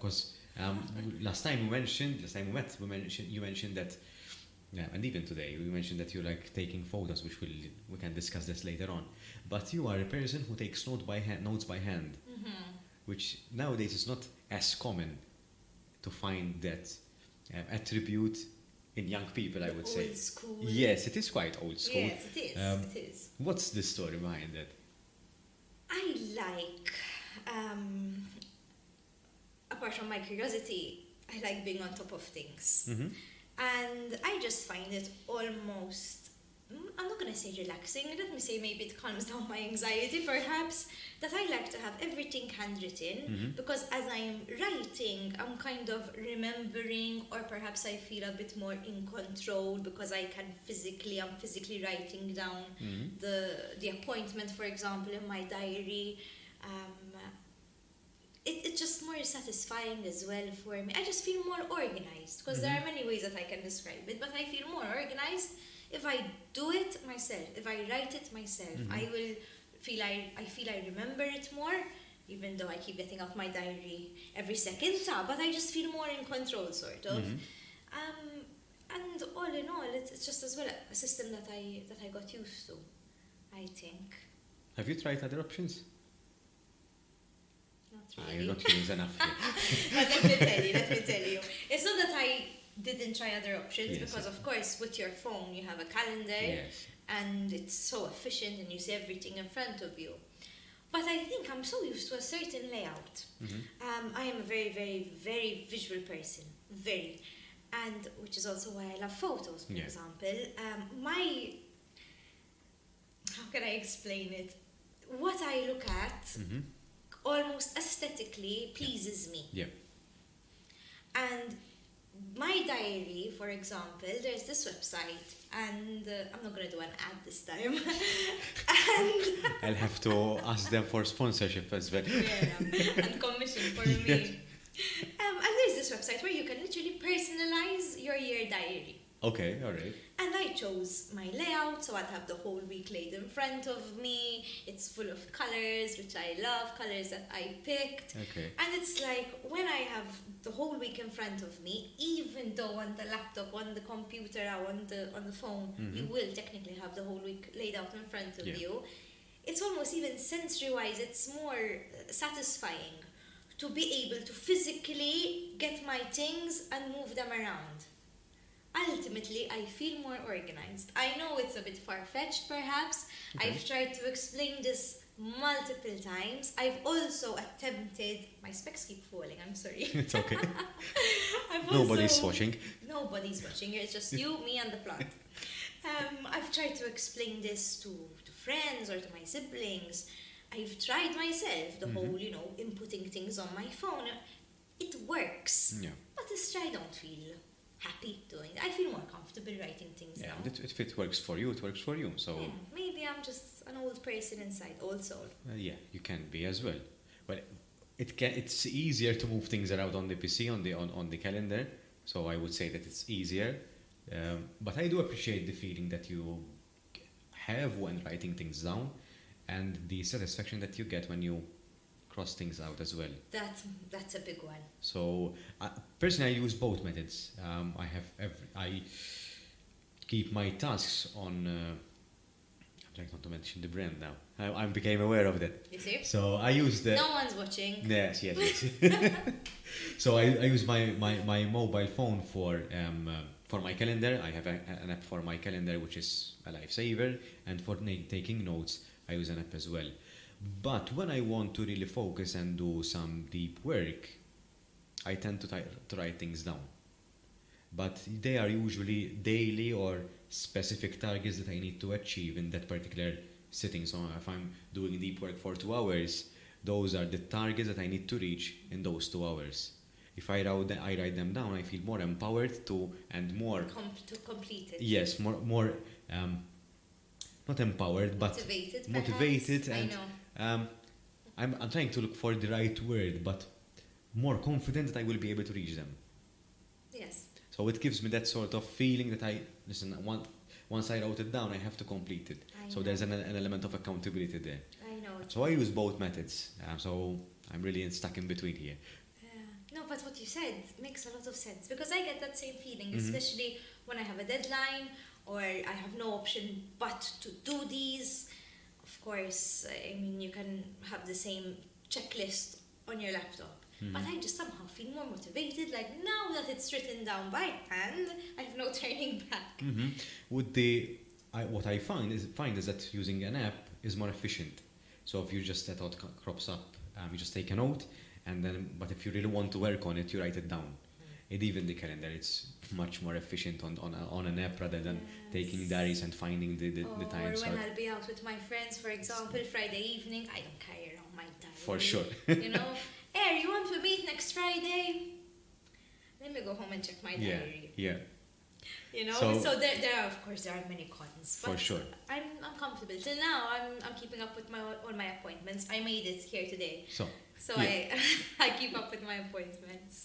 because last time we met, you mentioned that, yeah, and even today, we mentioned that you like taking photos, which we can discuss this later on. But you are a person who takes notes by hand, which nowadays is not as common to find that attribute in young people, I would say. Old school. Yes, it is quite old school. Yes, it is. It is. What's the story behind that? I like, apart from my curiosity, I like being on top of things. And I just find it almost, I'm not going to say relaxing, let me say maybe it calms down my anxiety perhaps, that I like to have everything handwritten, because as I'm writing, I'm kind of remembering, or perhaps I feel a bit more in control because I'm physically writing down the appointment, for example, in my diary. It's just more satisfying as well for me. I just feel more organized, because there are many ways that I can describe it, but I feel more organized if I do it myself, if I write it myself. I feel I remember it more, even though I keep getting out my diary every second, but I just feel more in control, sort of. And all in all, it's just as well a system that I got used to, I think. Have you tried other options? Not really. You're not using enough. But let me tell you. It's not that I didn't try other options, Yes, because of course with your phone you have a calendar, and it's so efficient and you see everything in front of you. But I think I'm so used to a certain layout. I am a very, very, very visual person. Very. And which is also why I love photos, for example. How can I explain it? What I look at almost aesthetically pleases me. Yeah. And my diary, for example, there's this website, and I'm not going to do an ad this time. And I'll have to ask them for sponsorship as well. And commission for me. And there's this website where you can literally personalize your year diary. Okay, all right. And I chose my layout, so I'd have the whole week laid in front of me. It's full of colors, which I love, colors that I picked. Okay. And it's like, when I have the whole week in front of me, even though on the laptop, on the computer, or on the phone, you will technically have the whole week laid out in front of you, it's almost, even sensory-wise, it's more satisfying to be able to physically get my things and move them around. Ultimately, I feel more organized. I know it's a bit far-fetched, perhaps. Okay. I've tried to explain this multiple times. I've also attempted... My specs keep falling, I'm sorry. It's okay. Nobody's watching. Nobody's watching. It's just you, me, and the plot. I've tried to explain this to friends or to my siblings. I've tried myself, the whole, inputting things on my phone. It works. Yeah. But I don't feel happy doing it. I feel more comfortable writing things down. If it works for you, it works for you. So maybe I'm just an old person inside, old soul. yeah, you can be as well. Well, it's easier to move things around on the PC, on the calendar. So I would say that it's easier. But I do appreciate the feeling that you have when writing things down, and the satisfaction that you get when you cross things out as well. That's a big one. So personally, I use both methods. I keep my tasks on. I'm trying not to mention the brand now. I became aware of that. You see? So I use the. No one's watching. Yes. So I use my mobile phone for my calendar. I have an app for my calendar, which is a lifesaver, and for taking notes, I use an app as well. But when I want to really focus and do some deep work, I tend to write things down. But they are usually daily or specific targets that I need to achieve in that particular sitting. So if I'm doing deep work for 2 hours, those are the targets that I need to reach in those 2 hours. If I write them down, I feel more empowered to complete it. Yes, more not empowered, but motivated, and I know. I'm trying to look for the right word, but more confident that I will be able to reach them. Yes. So it gives me that sort of feeling that once I wrote it down, I have to complete it. So there's an element of accountability there. I know. So I use both methods. So I'm really stuck in between here. No, but what you said makes a lot of sense because I get that same feeling, especially when I have a deadline or I have no option but to do these. Of course, I mean, you can have the same checklist on your laptop, but I just somehow feel more motivated. Like now that it's written down by hand, I have no turning back. What I find is that using an app is more efficient. So if you just that thought crops up, you just take a note, and then. But if you really want to work on it, you write it down. And even the calendar, it's much more efficient on an app rather than taking diaries and finding the time. Or when I'll be out with my friends, for example, Friday evening, I don't carry around my diary. For sure. You know, hey, you want to meet next Friday? Let me go home and check my diary. Yeah. You know, so there are, of course, there are many cons. But for sure. I'm comfortable. Till now, I'm keeping up with all my appointments. I made it here today. So yeah. I keep up with my appointments.